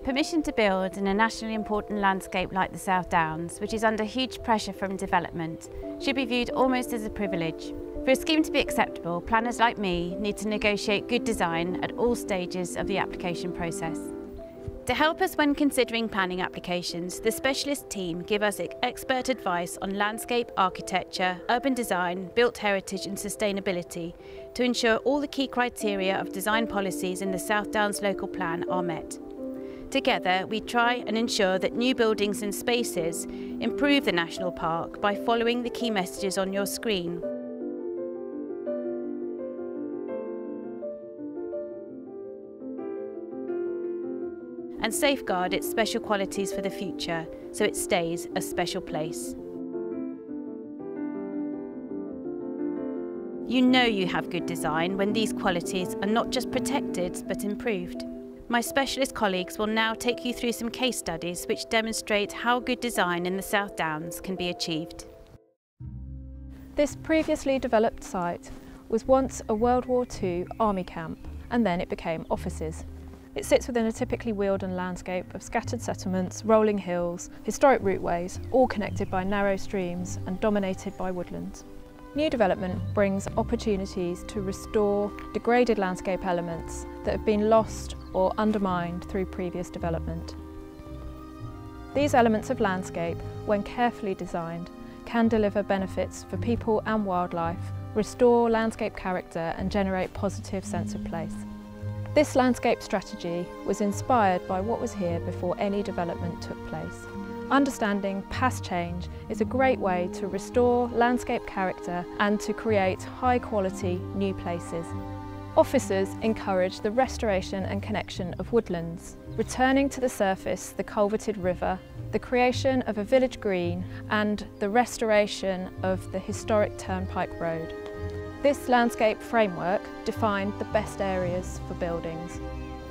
Permission to build in a nationally important landscape like the South Downs, which is under huge pressure from development, should be viewed almost as a privilege. For a scheme to be acceptable, planners like me need to negotiate good design at all stages of the application process. To help us when considering planning applications, the specialist team give us expert advice on landscape architecture, urban design, built heritage and sustainability to ensure all the key criteria of design policies in the South Downs local plan are met. Together, we try and ensure that new buildings and spaces improve the national park by following the key messages on your screen. And safeguard its special qualities for the future, so it stays a special place. You know you have good design when these qualities are not just protected, but improved. My specialist colleagues will now take you through some case studies which demonstrate how good design in the South Downs can be achieved. This previously developed site was once a World War II army camp, and then it became offices. It sits within a typically Wealden landscape of scattered settlements, rolling hills, historic routeways, all connected by narrow streams and dominated by woodlands. New development brings opportunities to restore degraded landscape elements that have been lost or undermined through previous development. These elements of landscape, when carefully designed, can deliver benefits for people and wildlife, restore landscape character and generate positive sense of place. This landscape strategy was inspired by what was here before any development took place. Understanding past change is a great way to restore landscape character and to create high-quality new places. Officers encourage the restoration and connection of woodlands, returning to the surface the culverted river, the creation of a village green and the restoration of the historic Turnpike Road. This landscape framework defined the best areas for buildings.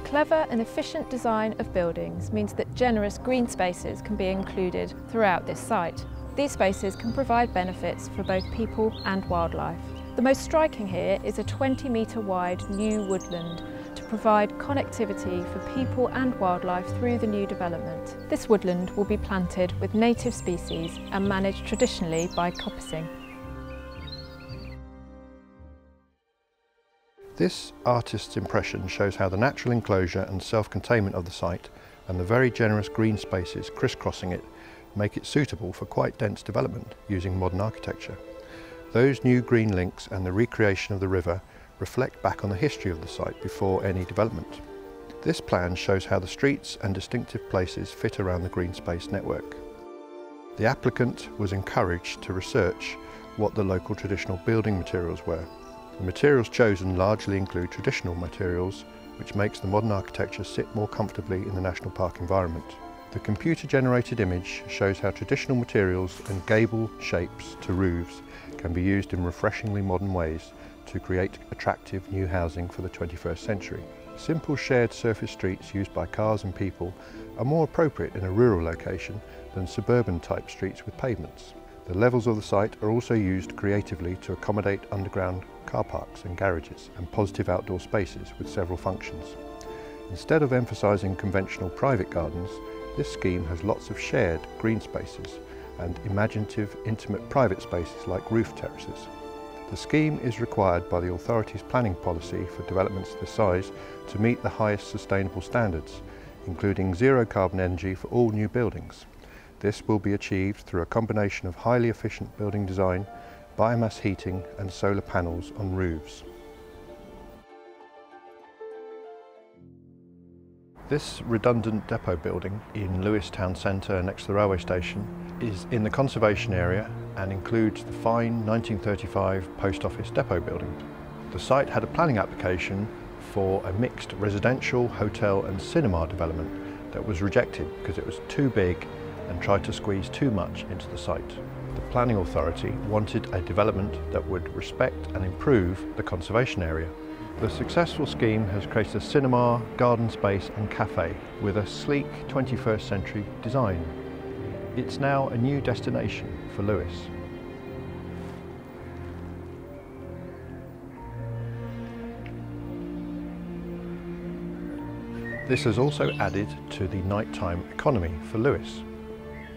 Clever and efficient design of buildings means that generous green spaces can be included throughout this site. These spaces can provide benefits for both people and wildlife. The most striking here is a 20-metre wide new woodland to provide connectivity for people and wildlife through the new development. This woodland will be planted with native species and managed traditionally by coppicing. This artist's impression shows how the natural enclosure and self-containment of the site and the very generous green spaces crisscrossing it make it suitable for quite dense development using modern architecture. Those new green links and the recreation of the river reflect back on the history of the site before any development. This plan shows how the streets and distinctive places fit around the green space network. The applicant was encouraged to research what the local traditional building materials were. The materials chosen largely include traditional materials, which makes the modern architecture sit more comfortably in the national park environment. The computer-generated image shows how traditional materials and gable shapes to roofs can be used in refreshingly modern ways to create attractive new housing for the 21st century. Simple shared surface streets used by cars and people are more appropriate in a rural location than suburban-type streets with pavements. The levels of the site are also used creatively to accommodate underground car parks and garages and positive outdoor spaces with several functions. Instead of emphasising conventional private gardens, this scheme has lots of shared green spaces and imaginative, intimate private spaces like roof terraces. The scheme is required by the authority's planning policy for developments this size to meet the highest sustainable standards, including zero carbon energy for all new buildings. This will be achieved through a combination of highly efficient building design, biomass heating and solar panels on roofs. This redundant depot building in Lewes Town Centre next to the railway station is in the conservation area and includes the fine 1935 post office depot building. The site had a planning application for a mixed residential, hotel and cinema development that was rejected because it was too big and tried to squeeze too much into the site. The planning authority wanted a development that would respect and improve the conservation area. The successful scheme has created a cinema, garden space and cafe with a sleek 21st century design. It's now a new destination for Lewes. This has also added to the nighttime economy for Lewes.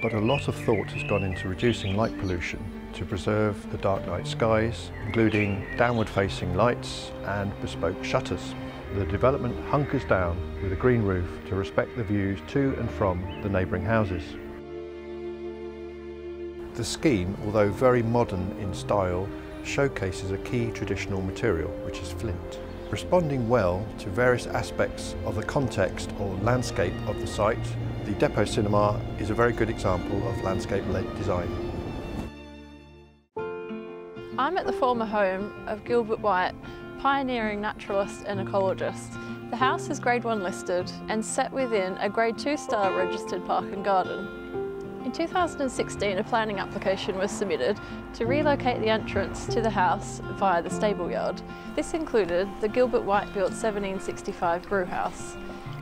But a lot of thought has gone into reducing light pollution to preserve the dark night skies, including downward-facing lights and bespoke shutters. The development hunkers down with a green roof to respect the views to and from the neighbouring houses. The scheme, although very modern in style, showcases a key traditional material, which is flint. Responding well to various aspects of the context or landscape of the site, the Depot Cinema is a very good example of landscape-led design. I'm at the former home of Gilbert White, pioneering naturalist and ecologist. The house is Grade 1 listed and set within a Grade 2 star registered park and garden. In 2016, a planning application was submitted to relocate the entrance to the house via the stable yard. This included the Gilbert White built 1765 brew house.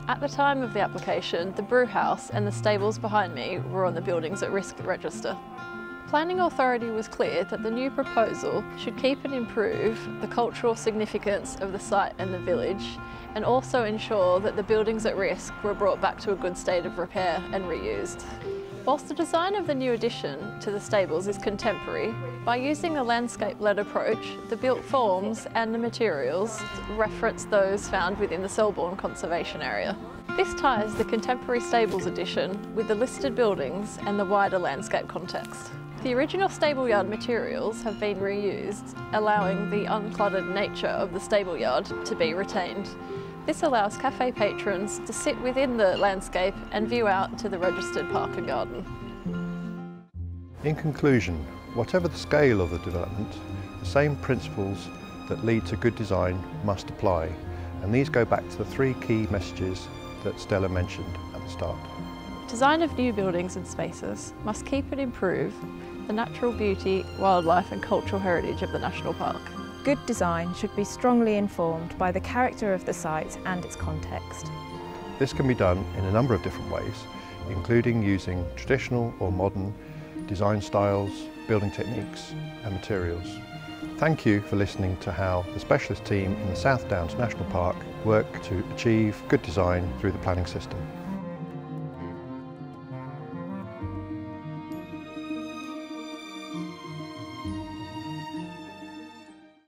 At the time of the application, the brew house and the stables behind me were on the buildings at risk register. Planning Authority was clear that the new proposal should keep and improve the cultural significance of the site and the village, and also ensure that the buildings at risk were brought back to a good state of repair and reused. Whilst the design of the new addition to the stables is contemporary, by using a landscape-led approach, the built forms and the materials reference those found within the Selborne Conservation Area. This ties the contemporary stables addition with the listed buildings and the wider landscape context. The original stable yard materials have been reused, allowing the uncluttered nature of the stable yard to be retained. This allows cafe patrons to sit within the landscape and view out to the registered park and garden. In conclusion, whatever the scale of the development, the same principles that lead to good design must apply, and these go back to the three key messages that Stella mentioned at the start. Design of new buildings and spaces must keep and improve the natural beauty, wildlife and cultural heritage of the National Park. Good design should be strongly informed by the character of the site and its context. This can be done in a number of different ways, including using traditional or modern design styles, building techniques and materials. Thank you for listening to how the specialist team in the South Downs National Park work to achieve good design through the planning system.